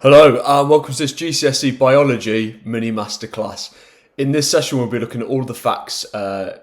Hello and welcome to this GCSE Biology mini-masterclass. In this session we'll be looking at all the facts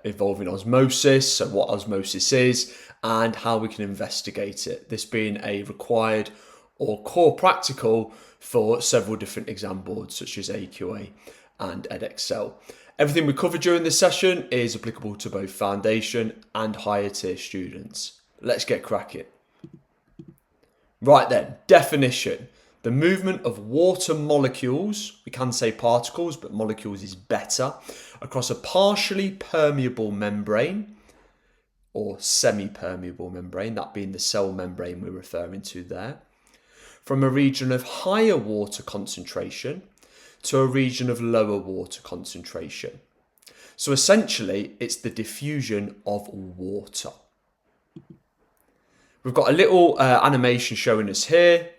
involving osmosis, so what osmosis is and how we can investigate it, this being a required or core practical for several different exam boards such as AQA and Edexcel. Everything we cover during this session is applicable to both foundation and higher tier students. Let's get cracking. Right then, definition. The movement of water molecules, we can say particles, but molecules is better, across a partially permeable membrane or semi-permeable membrane, that being the cell membrane we're referring to there, from a region of higher water concentration to a region of lower water concentration. So essentially, it's the diffusion of water. We've got a little animation showing us here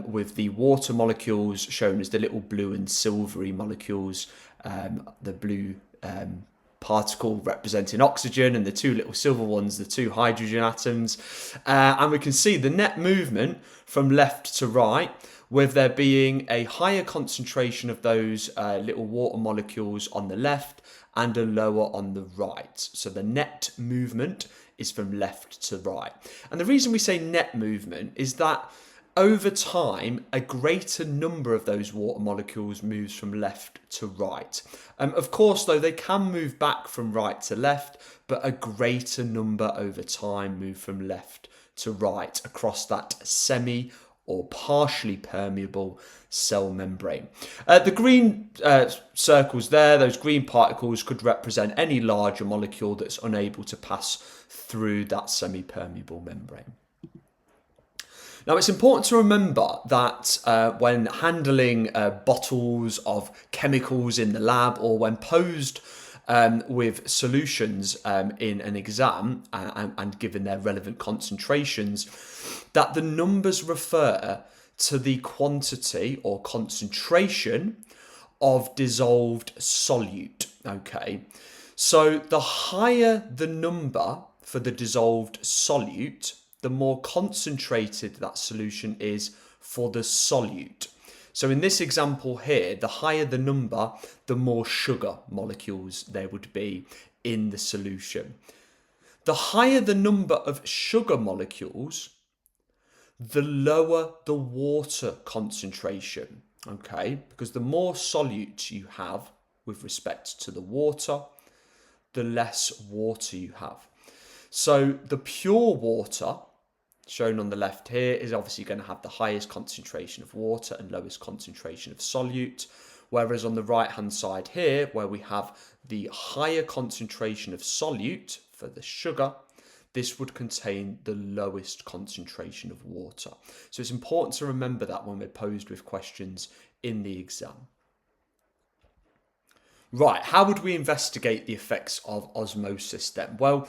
with the water molecules showing us the little blue and silvery molecules, the blue particle representing oxygen and the two little silver ones, the two hydrogen atoms. And we can see the net movement from left to right, with there being a higher concentration of those little water molecules on the left and a lower on the right. So the net movement is from left to right. And the reason we say net movement is that over time, a greater number of those water molecules moves from left to right. Of course, though, they can move back from right to left, but a greater number over time move from left to right across that semi or partially permeable cell membrane. The green circles there, those green particles, could represent any larger molecule that's unable to pass through that semi-permeable membrane. Now, it's important to remember that when handling bottles of chemicals in the lab, or when posed with solutions in an exam and given their relevant concentrations, that the numbers refer to the quantity or concentration of dissolved solute. Okay, so the higher the number for the dissolved solute, the more concentrated that solution is for the solute. So in this example here, the higher the number, the more sugar molecules there would be in the solution. The higher the number of sugar molecules, the lower the water concentration, okay? Because the more solute you have with respect to the water, the less water you have. So the pure water, shown on the left here, is obviously going to have the highest concentration of water and lowest concentration of solute, whereas on the right hand side here, where we have the higher concentration of solute for the sugar, this would contain the lowest concentration of water. So it's important to remember that when we're posed with questions in the exam. Right, how would we investigate the effects of osmosis then? Well,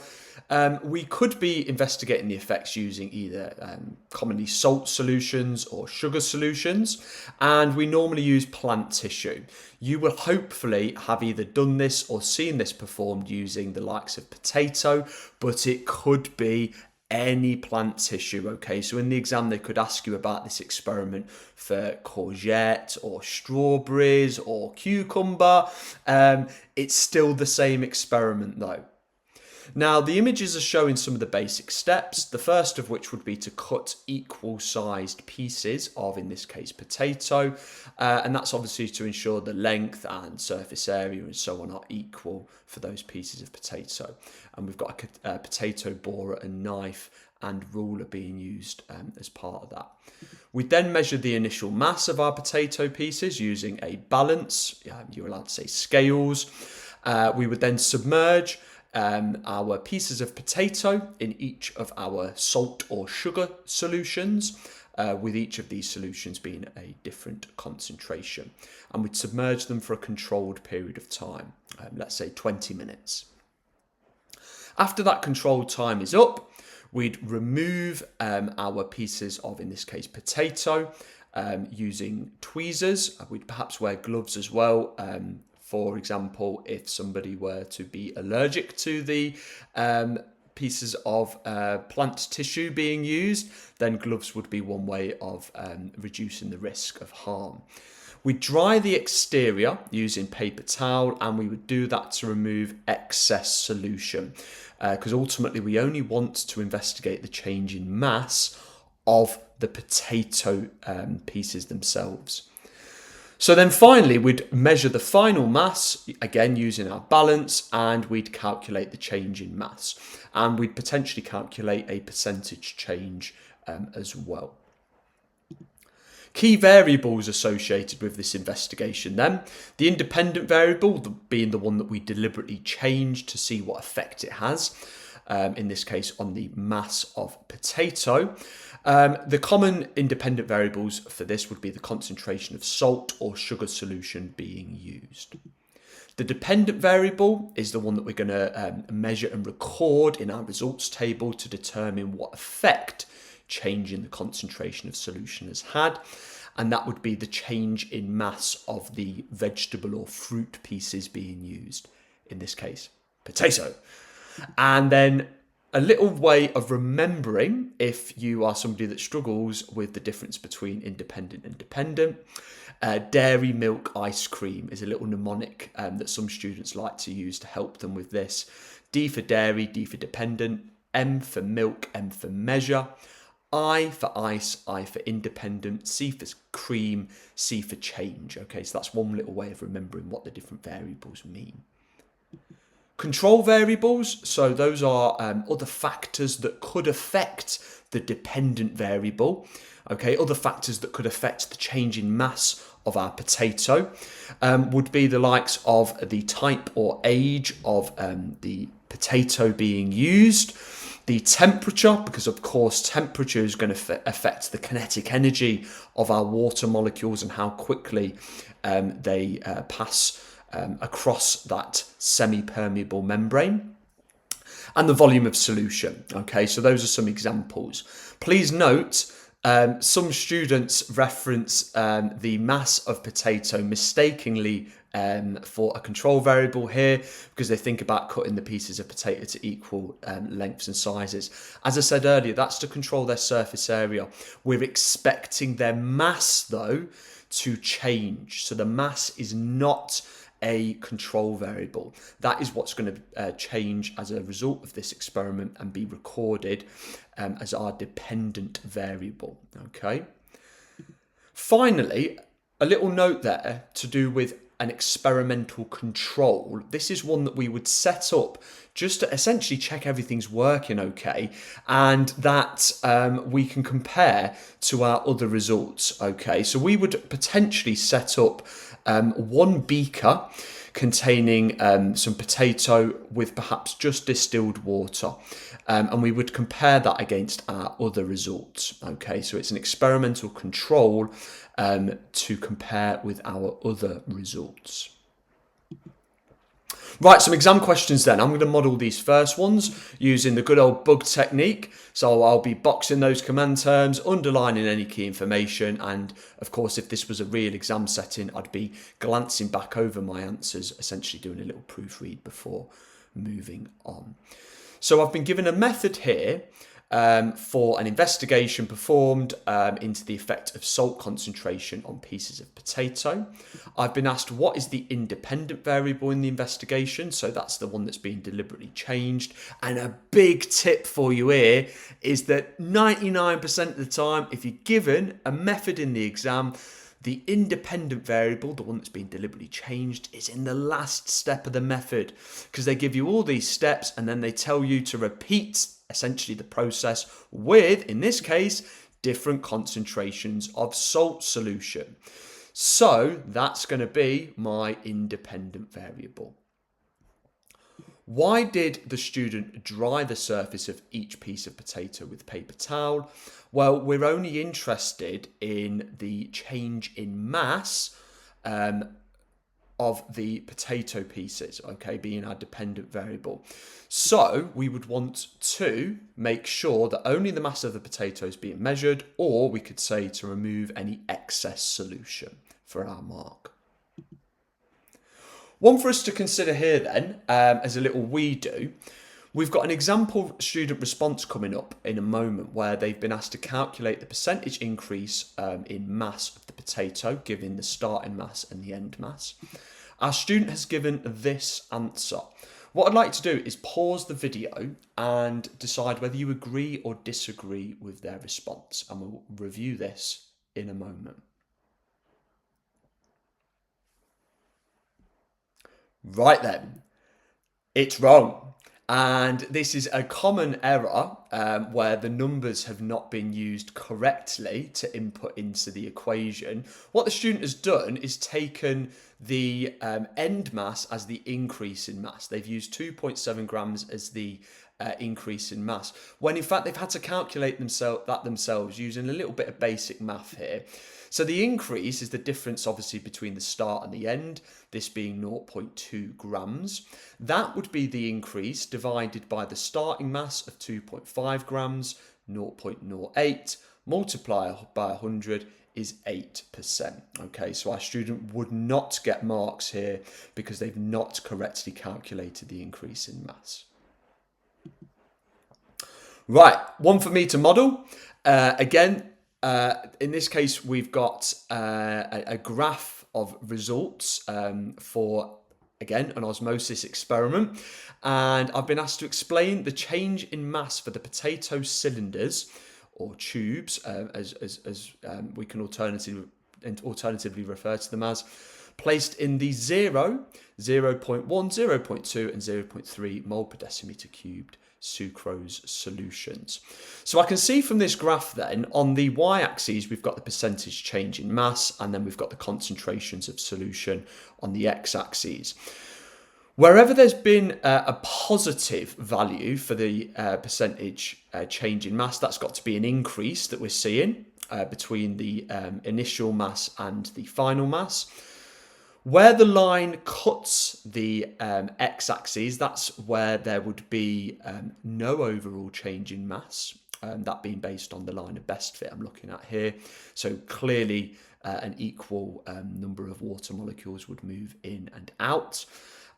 we could be investigating the effects using either commonly salt solutions or sugar solutions, and we normally use plant tissue. You will hopefully have either done this or seen this performed using the likes of potato, but it could be any plant tissue, okay? So in the exam, they could ask you about this experiment for courgette or strawberries or cucumber. It's still the same experiment though. Now, the images are showing some of the basic steps, the first of which would be to cut equal sized pieces of, in this case, potato. And that's obviously to ensure the length and surface area and so on are equal for those pieces of potato. And we've got a potato borer and knife and ruler being used as part of that. We then measure the initial mass of our potato pieces using a balance. You're allowed to say scales. We would then submerge our pieces of potato in each of our salt or sugar solutions, with each of these solutions being a different concentration. And we'd submerge them for a controlled period of time, let's say 20 minutes. After that controlled time is up, we'd remove our pieces of, in this case, potato, using tweezers. We'd perhaps wear gloves as well. For example, if somebody were to be allergic to the pieces of plant tissue being used, then gloves would be one way of reducing the risk of harm. We dry the exterior using paper towel, and we would do that to remove excess solution, because ultimately we only want to investigate the change in mass of the potato pieces themselves. So then finally, we'd measure the final mass, again using our balance, and we'd calculate the change in mass. And we'd potentially calculate a percentage change as well. Key variables associated with this investigation then. The independent variable being the one that we deliberately change to see what effect it has, in this case on the mass of potato. The common independent variables for this would be the concentration of salt or sugar solution being used. The dependent variable is the one that we're going to measure and record in our results table to determine what effect change in the concentration of solution has had, and that would be the change in mass of the vegetable or fruit pieces being used, in this case potato. And then a little way of remembering, if you are somebody that struggles with the difference between independent and dependent, dairy milk ice cream is a little mnemonic that some students like to use to help them with this. D for dairy, D for dependent, M for milk, M for measure, I for ice, I for independent, C for cream, C for change. Okay, so that's one little way of remembering what the different variables mean. Control variables, so those are other factors that could affect the dependent variable. Okay, other factors that could affect the change in mass of our potato would be the likes of the type or age of the potato being used, the temperature, because of course temperature is going to affect the kinetic energy of our water molecules and how quickly they pass across that semi-permeable membrane, and the volume of solution. Okay, so those are some examples. Please note, some students reference the mass of potato mistakenly for a control variable here, because they think about cutting the pieces of potato to equal lengths and sizes. As I said earlier, that's to control their surface area. We're expecting their mass though to change, so the mass is not a control variable. That is what's going to change as a result of this experiment and be recorded as our dependent variable. Okay. Finally, a little note there to do with an experimental control. This is one that we would set up just to essentially check everything's working okay, and that we can compare to our other results. Okay, so we would potentially set up one beaker containing some potato with perhaps just distilled water, and we would compare that against our other results. Okay, so it's an experimental control to compare with our other results. Right, some exam questions then. I'm going to model these first ones using the good old bug technique. So I'll be boxing those command terms, underlining any key information, and of course if this was a real exam setting, I'd be glancing back over my answers, essentially doing a little proofread before moving on. So I've been given a method here for an investigation performed into the effect of salt concentration on pieces of potato. I've been asked what is the independent variable in the investigation, so that's the one that's being deliberately changed. And a big tip for you here is that 99% of the time, if you're given a method in the exam, the independent variable, the one that's been deliberately changed, is in the last step of the method, because they give you all these steps and then they tell you to repeat essentially the process with, in this case, different concentrations of salt solution. So that's going to be my independent variable. Why did the student dry the surface of each piece of potato with paper towel? Well, we're only interested in the change in mass of the potato pieces, okay, being our dependent variable. So we would want to make sure that only the mass of the potato is being measured, or we could say to remove any excess solution for our mark. One for us to consider here then, as a little we do, We've got an example student response coming up in a moment where they've been asked to calculate the percentage increase in mass of the potato, given the starting mass and the end mass. Our student has given this answer. What I'd like to do is pause the video and decide whether you agree or disagree with their response, and we'll review this in a moment. Right then, it's wrong. And this is a common error where the numbers have not been used correctly to input into the equation. What the student has done is taken the end mass as the increase in mass. They've used 2.7 grams as the increase in mass, when in fact they've had to calculate that themselves using a little bit of basic math here. So the increase is the difference obviously between the start and the end, this being 0.2 grams. That would be the increase divided by the starting mass of 2.5 grams, 0.08, multiplied by 100 is 8%. Okay, so our student would not get marks here because they've not correctly calculated the increase in mass. Right, one for me to model. Again, in this case, we've got a graph of results for, again, an osmosis experiment. And I've been asked to explain the change in mass for the potato cylinders, or tubes, as we can alternatively refer to them as, placed in the 0, 0.1, 0.2 and 0.3 mole per decimeter cubed sucrose solutions. So I can see from this graph then, on the y-axis we've got the percentage change in mass, and then we've got the concentrations of solution on the x-axis. Wherever there's been a positive value for the percentage change in mass, that's got to be an increase that we're seeing between the initial mass and the final mass. Where the line cuts the x-axis, that's where there would be no overall change in mass, that being based on the line of best fit I'm looking at here. So clearly an equal number of water molecules would move in and out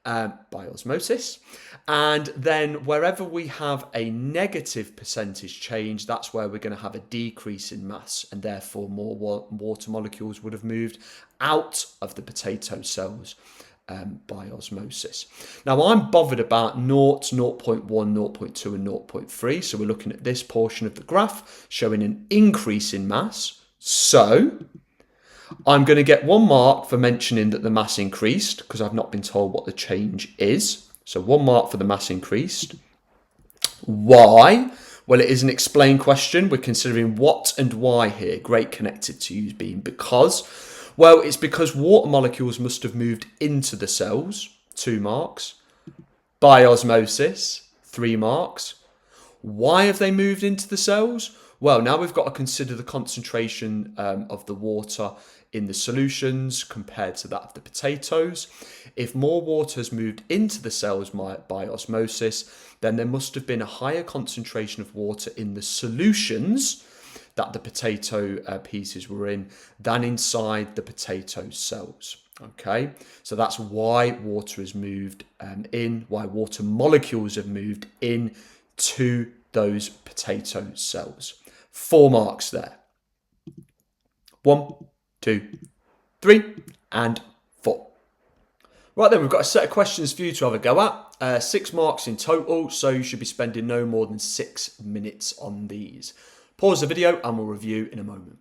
by osmosis. And then wherever we have a negative percentage change, that's where we're going to have a decrease in mass, and therefore more water molecules would have moved out of the potato cells by osmosis. Now I'm bothered about 0, 0.1, 0.2 and 0.3, so we're looking at this portion of the graph showing an increase in mass. So I'm going to get 1 mark for mentioning that the mass increased, because I've not been told what the change is. So 1 mark for the mass increased. Why? Well, it is an explain question. We're considering what and why here. Great connected to use being because. Well, it's because water molecules must have moved into the cells, 2 marks. By osmosis, 3 marks. Why have they moved into the cells? Well, now we've got to consider the concentration of the water in the solutions compared to that of the potatoes. If more water has moved into the cells by osmosis, then there must have been a higher concentration of water in the solutions that the potato pieces were in than inside the potato cells. Okay, so that's why water has moved why water molecules have moved in to those potato cells. 4 marks there. 1, 2, 3, and 4. Right then, we've got a set of questions for you to have a go at. 6 marks in total, so you should be spending no more than 6 minutes on these. Pause the video and we'll review in a moment.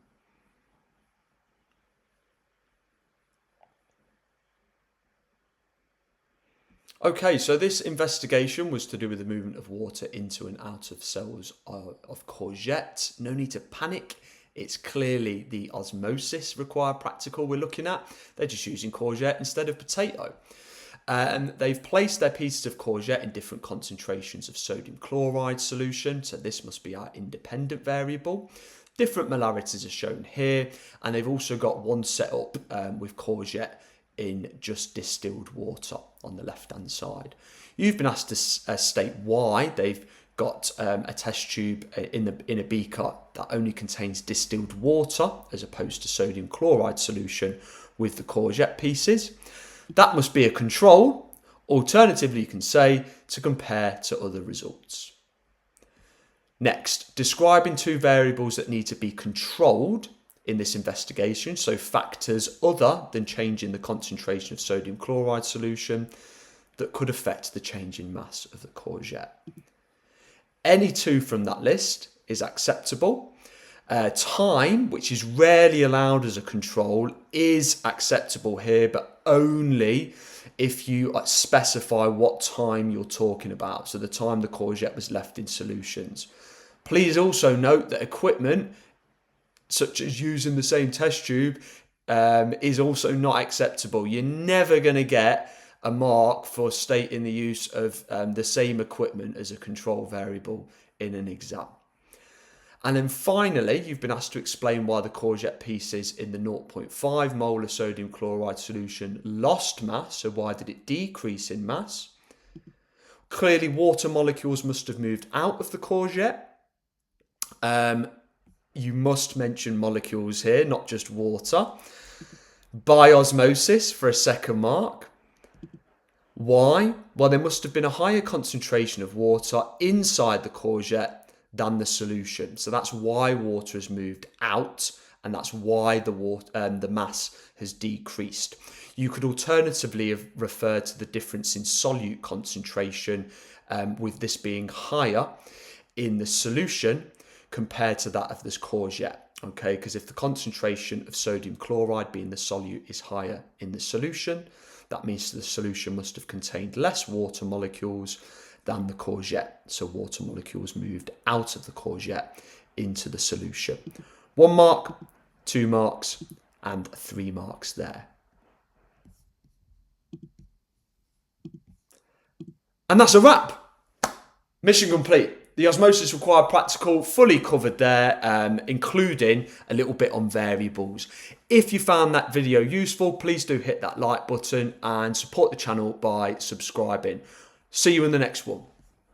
Okay, so this investigation was to do with the movement of water into and out of cells of courgette. No need to panic. It's clearly the osmosis required practical we're looking at. They're just using courgette instead of potato. They've placed their pieces of courgette in different concentrations of sodium chloride solution. So this must be our independent variable. Different molarities are shown here. And they've also got one set up with courgette in just distilled water on the left-hand side. You've been asked to state why they've got a test tube in a beaker that only contains distilled water as opposed to sodium chloride solution with the courgette pieces. That must be a control, Alternatively, you can say to compare to other results. Next, describing two variables that need to be controlled in this investigation, so factors other than changing the concentration of sodium chloride solution that could affect the change in mass of the courgette. Any two from that list is acceptable. Time, which is rarely allowed as a control, is acceptable here, but only if you specify what time you're talking about, so the time the courgette was left in solutions. Please also note that equipment, such as using the same test tube, is also not acceptable. You're never going to get a mark for stating the use of the same equipment as a control variable in an exam. And then finally, you've been asked to explain why the courgette pieces in the 0.5 molar sodium chloride solution lost mass. So why did it decrease in mass? Clearly, water molecules must have moved out of the courgette. You must mention molecules here, not just water. By osmosis for a second mark. Why? Well, there must have been a higher concentration of water inside the courgette than the solution. So that's why water has moved out, and that's why the mass has decreased. You could alternatively have referred to the difference in solute concentration, with this being higher in the solution compared to that of this courgette. Okay, because if the concentration of sodium chloride being the solute is higher in the solution, that means the solution must have contained less water molecules than the courgette. So water molecules moved out of the courgette into the solution. 1 mark, 2 marks, and 3 marks there. And that's a wrap. Mission complete. The osmosis required practical fully covered there, including a little bit on variables. If you found that video useful, please do hit that like button and support the channel by subscribing. See you in the next one.